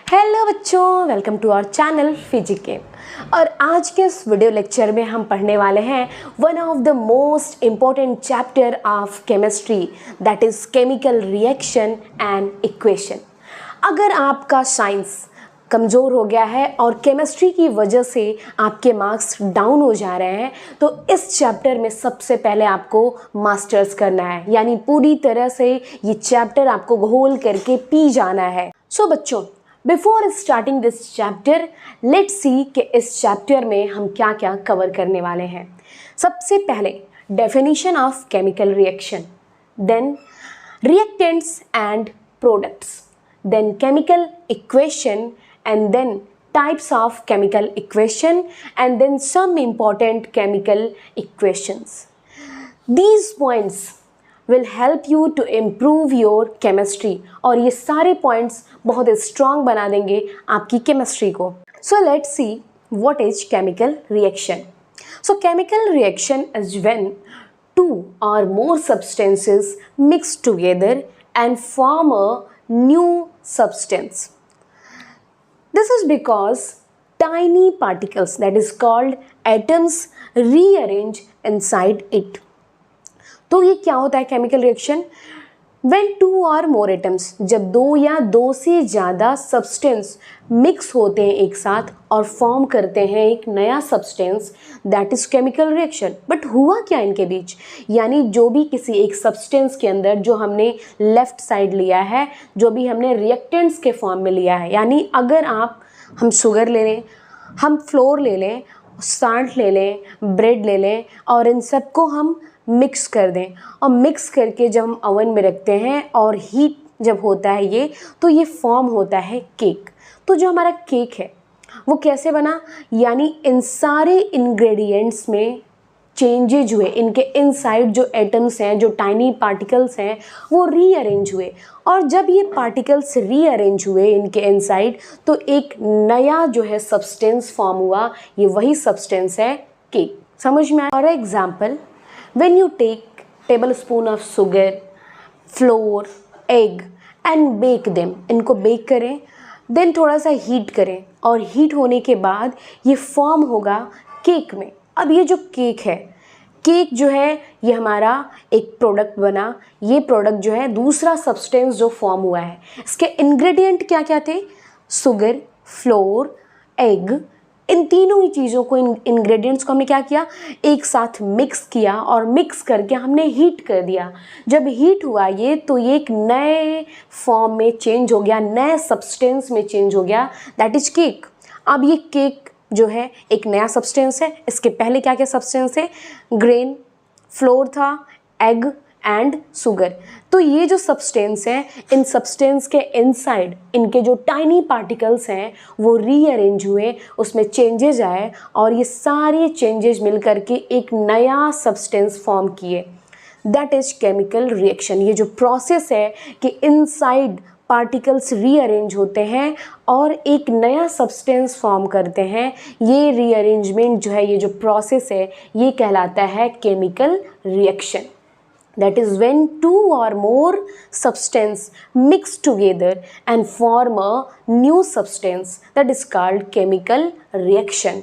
Hello बच्चों, welcome to our channel फिजिकेम। और आज के इस वीडियो लेक्चर में हम पढ़ने वाले हैं one of the most important chapter of chemistry, that is chemical reaction and equation. अगर आपका साइंस कमज़ोर हो गया है और केमिस्ट्री की वजह से आपके मार्क्स डाउन हो जा रहे हैं, तो इस चैप्टर में सबसे पहले आपको मास्टर्स करना है, यानी पूरी तरह से ये चैप्टर आपको घोल करके पी जाना है। सो बच्चों, before starting this chapter, let's see कि इस चैप्टर में हम क्या क्या कवर करने वाले हैं। सबसे पहले definition of chemical reaction, then reactants and products, then chemical equation, and then types of chemical equation, and then some important chemical equations. These points will help you to improve your chemistry, और ये सारे points बहुत strong बना देंगे आपकी chemistry को। So let's see what is chemical reaction. So chemical reaction is when two or more substances mix together and form a new substance. This is because tiny particles, that is called atoms, rearrange inside it. तो ये क्या होता है chemical reaction? When two or more atoms, जब दो या दो से ज़्यादा सब्सटेंस मिक्स होते हैं एक साथ और फॉर्म करते हैं एक नया substance, that is chemical reaction. But हुआ क्या इनके बीच? यानी जो भी किसी एक सब्सटेंस के अंदर जो हमने लेफ़्ट साइड लिया है, जो भी हमने रिएक्टेंट्स के फॉर्म में लिया है, यानी अगर हम शुगर ले लें, हम फ्लोर ले लें, साल्ट ले लें, ब्रेड ले लें और इन सबको हम मिक्स कर दें, और मिक्स करके जब हम ओवन में रखते हैं और हीट जब होता है ये, तो ये फॉर्म होता है केक। तो जो हमारा केक है वो कैसे बना? यानी इन सारे इंग्रेडिएंट्स में चेंजेज हुए, इनके इनसाइड जो एटम्स हैं, जो टाइनी पार्टिकल्स हैं, वो रीअरेंज हुए, और जब ये पार्टिकल्स रीअरेंज हुए इनके इनसाइड, तो एक नया जो है सब्सटेंस फॉर्म हुआ। ये वही सब्सटेंस है केक। समझ में आया? For example, when you take tablespoon of sugar, flour, egg and bake them, इनको बेक करें, देन थोड़ा सा हीट करें, और हीट होने के बाद ये फॉर्म होगा केक में। अब ये जो केक है, केक जो है ये हमारा एक प्रोडक्ट बना। ये प्रोडक्ट जो है दूसरा सब्सटेंस जो फॉर्म हुआ है, इसके इंग्रेडिएंट क्या क्या थे? Sugar, floor, egg. इन तीनों ही चीज़ों को, इन इंग्रेडिएंट्स को हमने क्या किया? एक साथ मिक्स किया, और मिक्स करके हमने हीट कर दिया। जब हीट हुआ ये, तो ये एक नए फॉर्म में चेंज हो गया, नए सब्सटेंस में चेंज हो गया, दैट इज केक। अब ये केक जो है एक नया सब्सटेंस है। इसके पहले क्या क्या सब्सटेंस है? ग्रेन, फ्लोर था, एग एंड शुगर। तो ये जो सब्सटेंस हैं, इन सब्सटेंस के इनसाइड इनके जो टाइनी पार्टिकल्स हैं वो रीअरेंज हुए, उसमें चेंजेज आए, और ये सारे चेंजेस मिल करके एक नया सब्सटेंस फॉर्म किए, दैट इज केमिकल रिएक्शन। ये जो प्रोसेस है कि इनसाइड पार्टिकल्स रीअरेंज होते हैं और एक नया सब्सटेंस फॉर्म करते हैं, ये रीअरेंजमेंट जो है, ये जो प्रोसेस है, ये कहलाता है chemical reaction. That is when two or more substance mix together and form a new substance, that is called chemical reaction.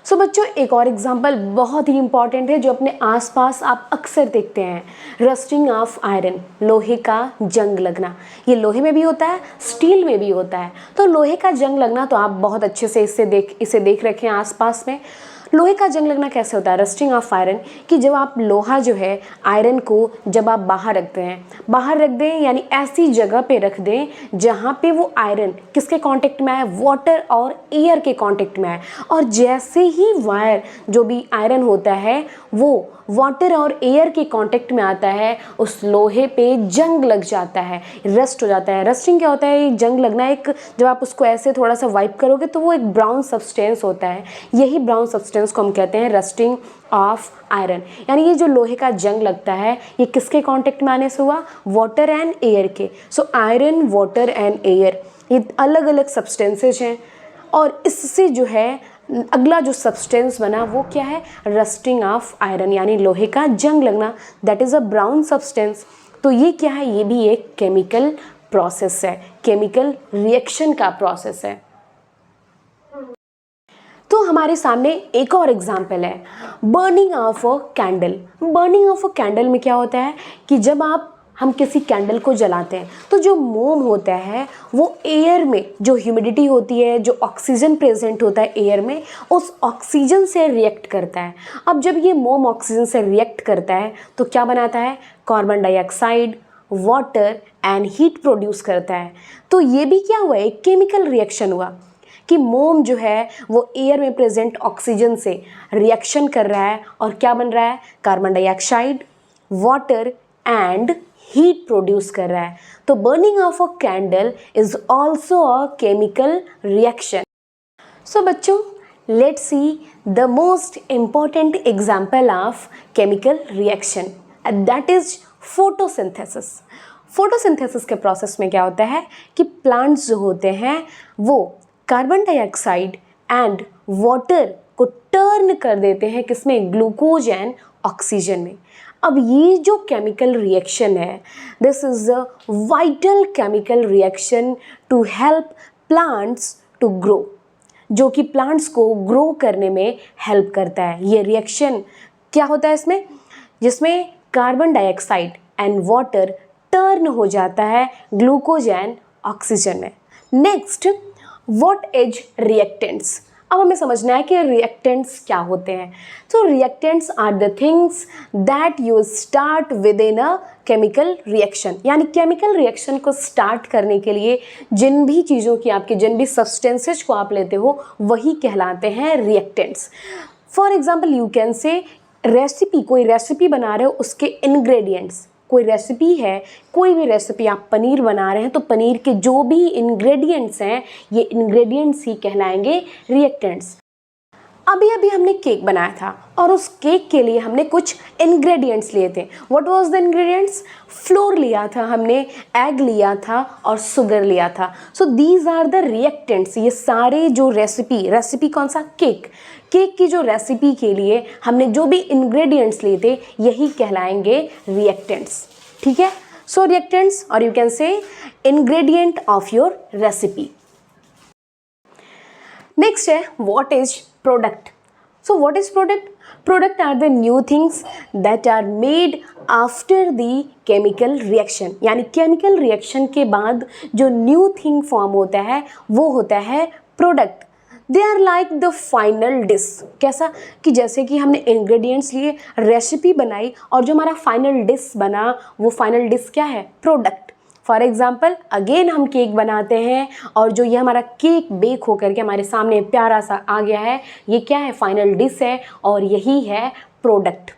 So बच्चों, एक और एग्जाम्पल बहुत ही इंपॉर्टेंट है जो अपने आसपास आप अक्सर देखते हैं, रस्टिंग ऑफ आयरन, लोहे का जंग लगना। ये लोहे में भी होता है, स्टील में भी होता है। तो लोहे का जंग लगना तो आप बहुत अच्छे से इसे देख रखे हैं आसपास में। लोहे का जंग लगना कैसे होता है? रस्टिंग ऑफ आयरन, कि जब आप लोहा जो है आयरन को जब आप बाहर रखते हैं, बाहर रख दें, यानी ऐसी जगह पे रख दें जहाँ पे वो आयरन किसके कांटेक्ट में आए? वाटर और एयर के कांटेक्ट में आए। और जैसे ही वायर जो भी आयरन होता है वो वाटर और एयर के कांटेक्ट में आता है, उस लोहे पे जंग लग जाता है, रस्ट हो जाता है। रस्टिंग क्या होता है? जंग लगना एक, जब आप उसको ऐसे थोड़ा सा वाइप करोगे तो वो एक ब्राउन सब्सटेंस होता है। यही ब्राउन सब्सटेंस को हम कहते हैं रस्टिंग ऑफ आयरन। यानी ये जो लोहे का जंग लगता है, ये किसके कांटेक्ट में आने से हुआ? वाटर एंड एयर के। So iron, water and air, ये अलग अलग सब्सटेंसेज हैं, और इससे जो है अगला जो सब्सटेंस बना वो क्या है? रस्टिंग ऑफ आयरन, यानी लोहे का जंग लगना, that is a brown substance. तो ये क्या है? ये भी एक केमिकल प्रोसेस है, केमिकल रिएक्शन का प्रोसेस है। तो हमारे सामने एक और एग्जाम्पल है, burning of a candle. Burning of a candle में क्या होता है कि जब हम किसी कैंडल को जलाते हैं तो जो मोम होता है वो एयर में जो ह्यूमिडिटी होती है, जो ऑक्सीजन प्रेजेंट होता है एयर में, उस ऑक्सीजन से रिएक्ट करता है। अब जब ये मोम ऑक्सीजन से रिएक्ट करता है तो क्या बनाता है, carbon dioxide, water and heat produce करता है। तो ये भी क्या हुआ, एक केमिकल रिएक्शन हुआ कि मोम जो है वो एयर में प्रेजेंट ऑक्सीजन से रिएक्शन कर रहा है और क्या बन रहा है, carbon dioxide, water and heat produce कर रहा है। तो burning of a candle is also a chemical reaction. So बच्चों, let's see the most important example of chemical reaction, that is photosynthesis. Photosynthesis के प्रोसेस में क्या होता है कि प्लांट्स जो होते हैं वो कार्बन डाइऑक्साइड एंड वाटर को टर्न कर देते हैं किसमें, ग्लूकोज एंड ऑक्सीजन में। अब ये जो केमिकल रिएक्शन है, this is a vital chemical reaction to help plants to grow, जो कि प्लांट्स को ग्रो करने में हेल्प करता है। ये रिएक्शन क्या होता है इसमें, जिसमें carbon dioxide and water turn हो जाता है ग्लूकोज एंड ऑक्सीजन में। Next, what is reactants. अब हमें समझना है कि रिएक्टेंट्स क्या होते हैं। तो reactants are the things that you start with in a chemical reaction, यानी केमिकल रिएक्शन को स्टार्ट करने के लिए जिन भी चीज़ों की आपके जिन भी सब्सटेंसेज को आप लेते हो वही कहलाते हैं reactants. For example you can से रेसिपी, कोई रेसिपी बना रहे हो उसके इंग्रेडिएंट्स, कोई रेसिपी है, कोई भी रेसिपी आप पनीर बना रहे हैं तो पनीर के जो भी इंग्रेडिएंट्स हैं ये इंग्रेडिएंट्स ही कहलाएंगे रिएक्टेंट्स। अभी अभी हमने केक बनाया था और उस केक के लिए हमने कुछ इंग्रेडिएंट्स लिए थे। What was the ingredients, floor लिया था हमने, एग लिया था और शुगर लिया था। So these are the reactants. ये सारे जो रेसिपी कौन सा, केक की जो रेसिपी के लिए हमने जो भी इंग्रेडिएंट्स लिए थे यही कहलाएंगे रिएक्टेंट्स। ठीक है, सो रिएक्टेंट्स और you can say ingredient of your recipe. Next है what is product. So what is product, product are the new things that are made after the chemical reaction, यानी chemical reaction के बाद जो new thing form होता है वो होता है product. They are like the final dish. कैसा कि जैसे कि हमने इंग्रेडिएंट्स लिए, रेसिपी बनाई और जो हमारा फाइनल डिश बना वो फाइनल डिश क्या है, प्रोडक्ट। फॉर एग्जाम्पल अगेन हम केक बनाते हैं और जो ये हमारा केक बेक होकर के हमारे सामने प्यारा सा आ गया है, ये क्या है, फाइनल डिश है और यही है product.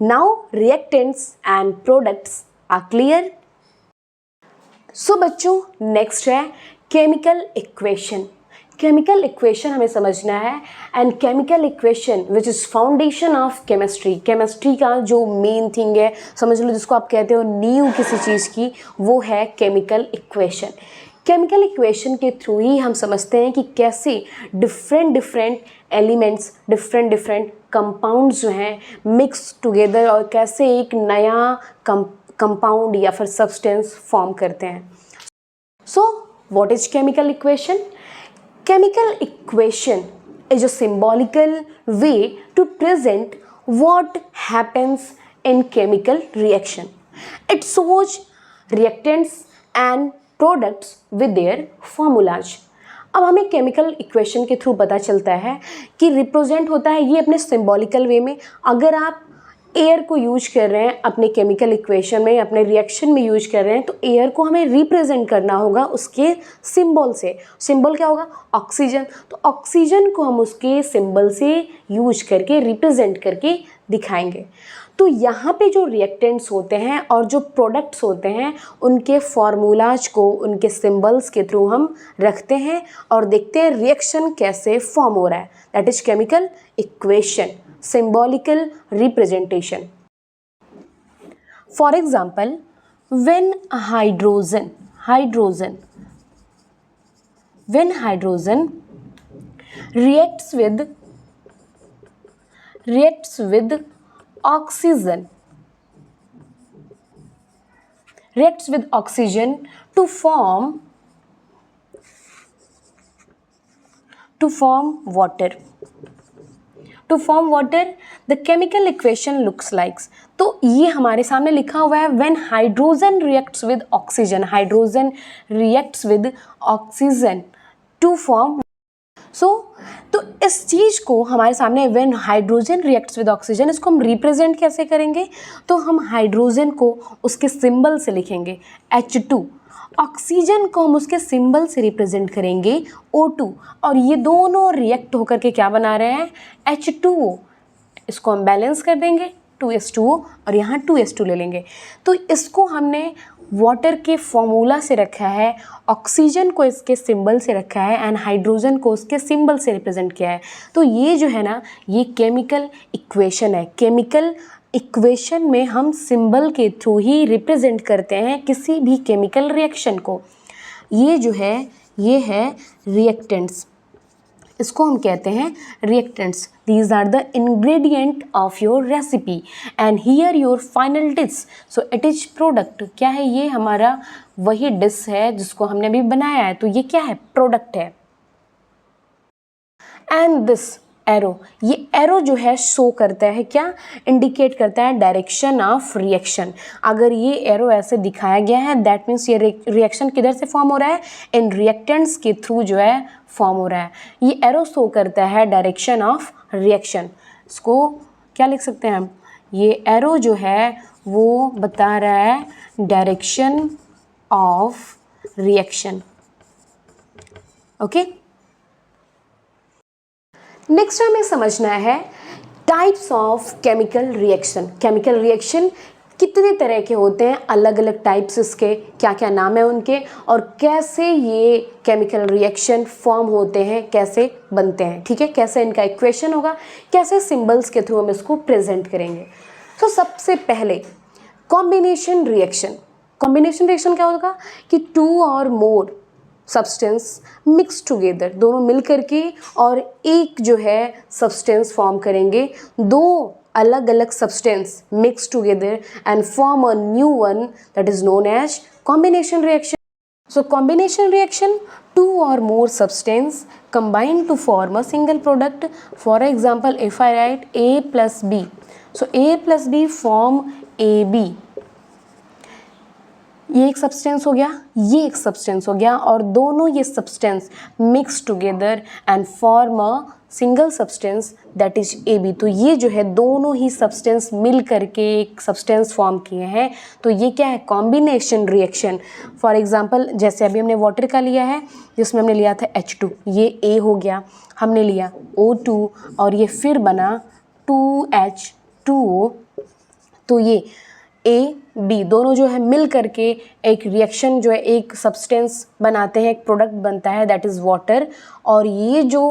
Now reactants and products are clear. So बच्चों, नेक्स्ट है केमिकल इक्वेशन। केमिकल इक्वेशन हमें समझना है and chemical equation which is foundation of chemistry. Chemistry का जो मेन थिंग है, समझ लो जिसको आप कहते हो नींव किसी चीज़ की, वो है केमिकल इक्वेशन। केमिकल इक्वेशन के थ्रू ही हम समझते हैं कि कैसे डिफरेंट एलिमेंट्स, डिफरेंट कंपाउंड्स जो हैं मिक्स टुगेदर और कैसे एक नया कंपाउंड या फिर सब्सटेंस फॉर्म करते हैं। सो what is chemical equation? Chemical equation is a symbolical way to present what happens in chemical reaction. It shows reactants and products with their formulas. अब हमें केमिकल इक्वेशन के थ्रू पता चलता है कि रिप्रेजेंट होता है ये अपने सिंबॉलिकल वे में। अगर आप एयर को यूज कर रहे हैं अपने केमिकल इक्वेशन में, अपने रिएक्शन में यूज कर रहे हैं, तो एयर को हमें रिप्रेजेंट करना होगा उसके सिंबल से। सिंबल क्या होगा? ऑक्सीजन। तो ऑक्सीजन को हम उसके सिंबल से यूज करके रिप्रेजेंट करके दिखाएंगे। तो यहाँ पे जो रिएक्टेंट्स होते हैं और जो प्रोडक्ट्स होते हैं उनके फॉर्मूलाज को उनके सिंबल्स के थ्रू हम रखते हैं और देखते हैं रिएक्शन कैसे फॉर्म हो रहा है। That is chemical equation, symbolical representation. For example, when hydrogen reacts with oxygen to form water. To form water, the chemical equation looks like. तो ये हमारे सामने लिखा हुआ है when hydrogen reacts with oxygen, hydrogen reacts with oxygen to form. तो इस चीज़ को हमारे सामने when hydrogen reacts with oxygen, इसको हम रिप्रेजेंट कैसे करेंगे? तो हम हाइड्रोजन को उसके सिंबल से लिखेंगे H2, ऑक्सीजन को हम उसके सिंबल से रिप्रेजेंट करेंगे O2, और ये दोनों रिएक्ट होकर के क्या बना रहे हैं? H2O. इसको हम बैलेंस कर देंगे 2H2O और यहाँ 2H2 ले लेंगे। तो इसको हमने वाटर के फॉर्मूला से रखा है, ऑक्सीजन को इसके सिंबल से रखा है एंड हाइड्रोजन को उसके सिंबल से रिप्रेजेंट किया है। तो ये जो है ना, ये केमिकल इक्वेशन है। केमिकल इक्वेशन में हम सिंबल के थ्रू ही रिप्रेजेंट करते हैं किसी भी केमिकल रिएक्शन को। ये जो है, ये है रिएक्टेंट्स, इसको हम कहते हैं reactants. These are the ingredient of your recipe and here your final dish. So it is product. क्या है? ये हमारा वही डिश है जिसको हमने अभी बनाया है, तो ये क्या है? प्रोडक्ट है। एंड दिस एरो, ये एरो जो है शो करता है क्या? इंडिकेट करता है डायरेक्शन ऑफ रिएक्शन। अगर ये एरो ऐसे दिखाया गया है, दैट मीन्स ये रिएक्शन किधर से फॉर्म हो रहा है? इन रिएक्टेंट्स के थ्रू जो है फॉर्म हो रहा है। ये एरो शो करता है डायरेक्शन ऑफ रिएक्शन। इसको क्या लिख सकते हैं हम? ये एरो जो है वो बता रहा है direction of reaction. Okay, next हमें समझना है types of chemical reaction. Chemical reaction कितने तरह के होते हैं, अलग अलग टाइप्स, इसके क्या क्या नाम है उनके, और कैसे ये केमिकल रिएक्शन फॉर्म होते हैं, कैसे बनते हैं, ठीक है, कैसे इनका इक्वेशन होगा, कैसे सिंबल्स के थ्रू हम इसको प्रेजेंट करेंगे। तो सबसे पहले कॉम्बिनेशन रिएक्शन। कॉम्बिनेशन रिएक्शन क्या होगा कि टू और मोर सब्सटेंस मिक्स टुगेदर, दोनों मिल करके और एक जो है सब्सटेंस फॉर्म करेंगे। दो अलग अलग substance mix together and form a new one, that is known as combination reaction. So combination reaction, two or more substance combine to form a single product. For example, if I write A plus B, so A plus B form AB. ये एक substance हो गया, ये एक substance हो गया, और दोनों ये substance mix together and form a single substance that is AB। तो ये जो है दोनों ही सब्सटेंस मिल करके एक सब्सटेंस फॉर्म किए हैं, तो ये क्या है? Combination reaction. फॉर एग्जांपल, जैसे अभी हमने वाटर का लिया है जिसमें हमने लिया था H2, ये A हो गया, हमने लिया O2 और ये फिर बना 2H2O। तो ये A B दोनों जो है मिल करके एक रिएक्शन जो है, एक सब्सटेंस बनाते हैं, एक प्रोडक्ट बनता है दैट इज़ वाटर। और ये जो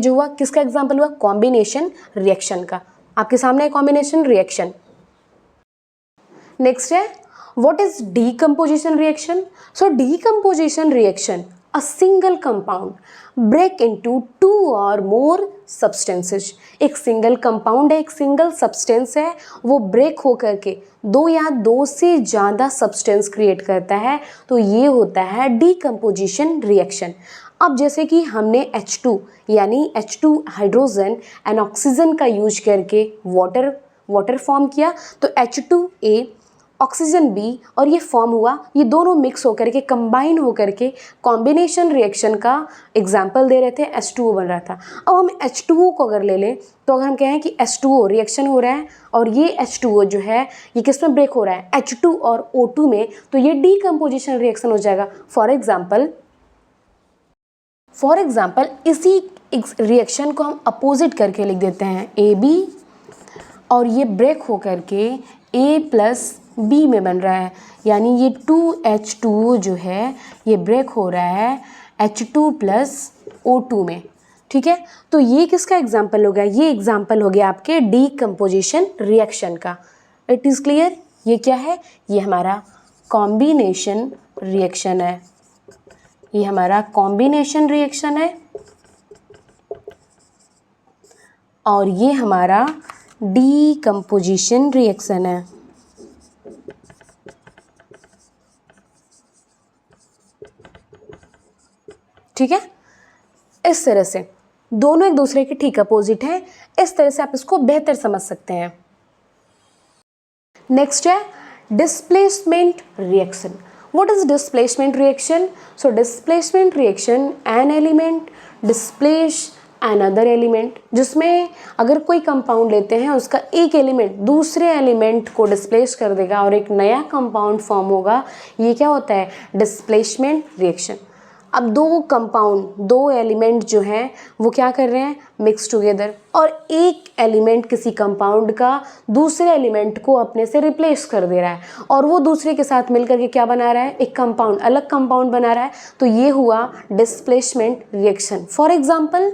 हुआ किसका एग्जांपल हुआ? कॉम्बिनेशन रिएक्शन का। आपके सामने है कॉम्बिनेशन रिएक्शन। नेक्स्ट है what is decomposition reaction. So decomposition reaction, a single compound break into two or more substances। एक सिंगल कंपाउंड है, एक सिंगल सब्सटेंस है, वो ब्रेक हो करके दो या दो से ज़्यादा सब्सटेंस क्रिएट करता है, तो ये होता है डीकम्पोजिशन रिएक्शन। अब जैसे कि हमने H2 यानी H2 हाइड्रोजन एंड ऑक्सीजन का यूज करके वाटर फॉर्म किया, तो H2A ऑक्सीजन B और ये फॉर्म हुआ, ये दोनों मिक्स होकर के कंबाइन होकर के कॉम्बिनेशन रिएक्शन का एग्जाम्पल दे रहे थे, H2O बन रहा था। अब हम H2O को अगर ले लें, तो अगर हम कहें कि H2O रिएक्शन हो रहा है और ये H2O जो है ये किस में ब्रेक हो रहा है? H2 और O2 में, तो ये डीकम्पोजिशन रिएक्शन हो जाएगा। फॉर एग्जाम्पल इसी रिएक्शन को हम अपोजिट करके लिख देते हैं AB, और ये ब्रेक हो करके A प्लस B में बन रहा है, यानी ये 2H2O जो है ये ब्रेक हो रहा है H2 प्लस O2 में, ठीक है। तो ये किसका एग्जाम्पल हो गया? ये एग्जाम्पल हो गया आपके डीकम्पोजिशन रिएक्शन का। It is clear? ये क्या है? ये हमारा कॉम्बिनेशन रिएक्शन है, ये हमारा कॉम्बिनेशन रिएक्शन है, और ये हमारा डीकम्पोजिशन रिएक्शन है। ठीक है, इस तरह से दोनों एक दूसरे के ठीक अपोजिट हैं, इस तरह से आप इसको बेहतर समझ सकते हैं। नेक्स्ट है displacement reaction. What is displacement reaction? So displacement reaction, an element displace another element, जिसमें अगर कोई कंपाउंड लेते हैं उसका एक एलिमेंट दूसरे एलिमेंट को डिस्प्लेस कर देगा और एक नया कंपाउंड फॉर्म होगा, ये क्या होता है? Displacement reaction. अब दो कंपाउंड, दो एलिमेंट जो हैं वो क्या कर रहे हैं? मिक्स टुगेदर, और एक एलिमेंट किसी कंपाउंड का दूसरे एलिमेंट को अपने से रिप्लेस कर दे रहा है और वो दूसरे के साथ मिलकर के क्या बना रहा है? एक कंपाउंड, अलग कंपाउंड बना रहा है। तो ये हुआ डिस्प्लेसमेंट रिएक्शन। फॉर एग्जाम्पल,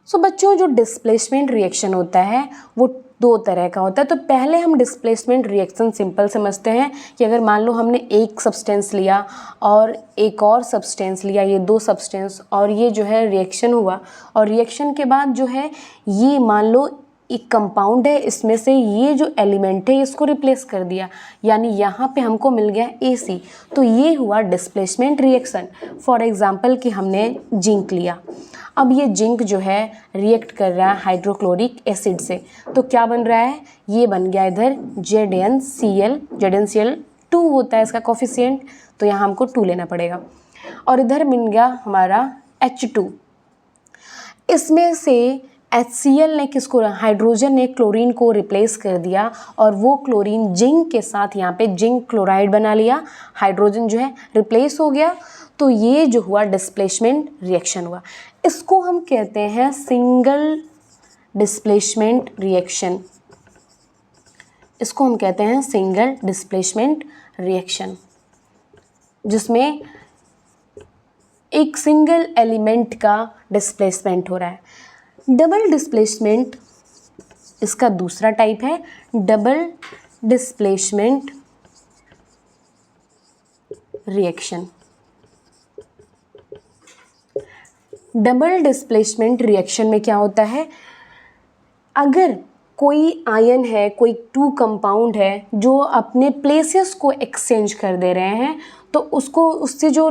सो बच्चों जो डिस्प्लेसमेंट रिएक्शन होता है वो दो तरह का होता है। तो पहले हम डिस्प्लेसमेंट रिएक्शन सिंपल समझते हैं कि अगर मान लो हमने एक सब्सटेंस लिया और एक और सब्सटेंस लिया, ये दो सब्सटेंस, और ये जो है रिएक्शन हुआ, और रिएक्शन के बाद जो है ये मान लो एक कंपाउंड है, इसमें से ये जो एलिमेंट है इसको रिप्लेस कर दिया, यानी यहाँ पे हमको मिल गया AC। तो ये हुआ डिस्प्लेसमेंट रिएक्शन। फॉर एग्जांपल कि हमने जिंक लिया, अब ये जिंक जो है रिएक्ट कर रहा है हाइड्रोक्लोरिक एसिड से, तो क्या बन रहा है? ये बन गया इधर ZnCl, ZnCl 2 होता है इसका कोफिशिएंट, तो यहाँ हमको 2 लेना पड़ेगा, और इधर मिल गया हमारा H2। इसमें से HCl ने किसको, हाइड्रोजन ने क्लोरीन को रिप्लेस कर दिया और वो क्लोरीन जिंक के साथ यहाँ पे जिंक क्लोराइड बना लिया, हाइड्रोजन जो है रिप्लेस हो गया। तो ये जो हुआ डिस्प्लेसमेंट रिएक्शन हुआ, इसको हम कहते हैं सिंगल डिस्प्लेसमेंट रिएक्शन। इसको हम कहते हैं सिंगल डिस्प्लेसमेंट रिएक्शन, जिसमें एक सिंगल एलिमेंट का डिस्प्लेसमेंट हो रहा है। डबल डिस्प्लेसमेंट इसका दूसरा टाइप है, double displacement reaction. Double displacement reaction में क्या होता है? अगर कोई आयन है, कोई 2 कंपाउंड है जो अपने प्लेसेस को एक्सचेंज कर दे रहे हैं, तो उसको, उससे जो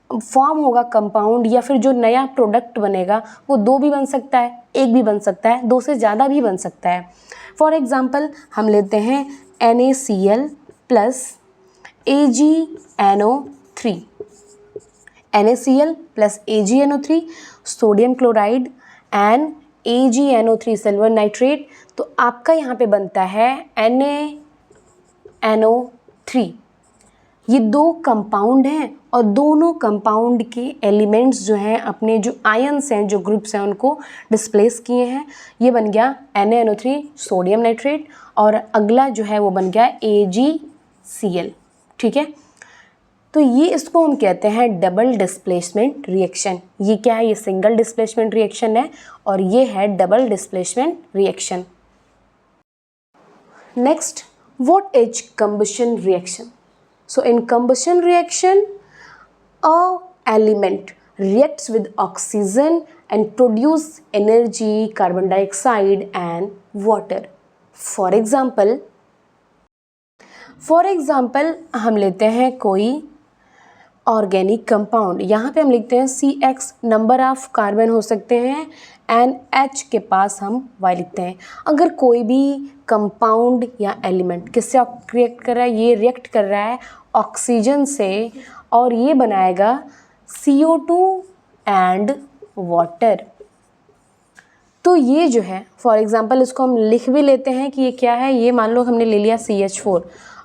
फॉर्म होगा कंपाउंड या फिर जो नया प्रोडक्ट बनेगा वो 2 भी बन सकता है, 1 भी बन सकता है, 2 से ज़्यादा भी बन सकता है। फॉर एग्जांपल हम लेते हैं NaCl plus AgNO3, NaCl plus AgNO3, sodium chloride and AgNO3 silver nitrate, तो आपका यहाँ पे बनता है NaNO3। ये 2 कंपाउंड हैं और दोनों कंपाउंड के एलिमेंट्स जो हैं अपने जो आयन्स हैं, जो ग्रुप्स हैं, उनको डिस्प्लेस किए हैं। ये बन गया NaNO3 सोडियम नाइट्रेट, और अगला जो है वो बन गया AgCl। ठीक है, तो ये इसको हम कहते हैं डबल डिस्प्लेसमेंट रिएक्शन। ये क्या है? ये सिंगल डिस्प्लेसमेंट रिएक्शन है और ये है double displacement reaction. Next, what is combustion reaction? So in combustion reaction, a element reacts with oxygen and produce energy, carbon dioxide and water. For example हम लेते हैं कोई ऑर्गेनिक कंपाउंड, यहाँ पे हम लिखते हैं CX, नंबर ऑफ कार्बन हो सकते हैं, एंड H के पास हम Y लिखते हैं। अगर कोई भी कंपाउंड या एलिमेंट किससे रिएक्ट कर रहा है? ये रिएक्ट कर रहा है ऑक्सीजन से और ये बनाएगा CO2 एंड वाटर। तो ये जो है फॉर एग्जांपल इसको हम लिख भी लेते हैं कि ये क्या है। ये मान लो हमने ले लिया CH4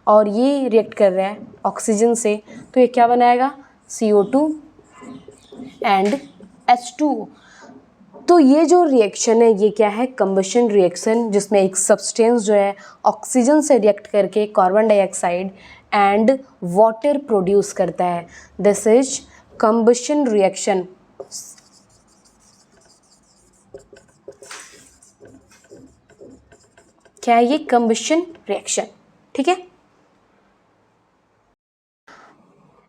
और ये रिएक्ट कर रहा है ऑक्सीजन से, तो ये क्या बनाएगा? CO2 and H2। तो ये जो रिएक्शन है ये क्या है? कंबशन रिएक्शन, जिसमें एक सब्सटेंस जो है ऑक्सीजन से रिएक्ट करके carbon dioxide and water produce करता है। This is combustion reaction. क्या है ये? Combustion reaction. ठीक है,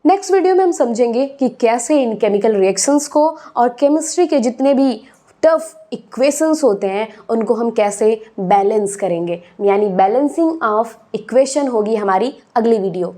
नेक्स्ट वीडियो में हम समझेंगे कि कैसे इन केमिकल रिएक्शंस को और केमिस्ट्री के जितने भी टफ इक्वेशंस होते हैं उनको हम कैसे बैलेंस करेंगे, यानी बैलेंसिंग ऑफ इक्वेशन होगी हमारी अगली वीडियो।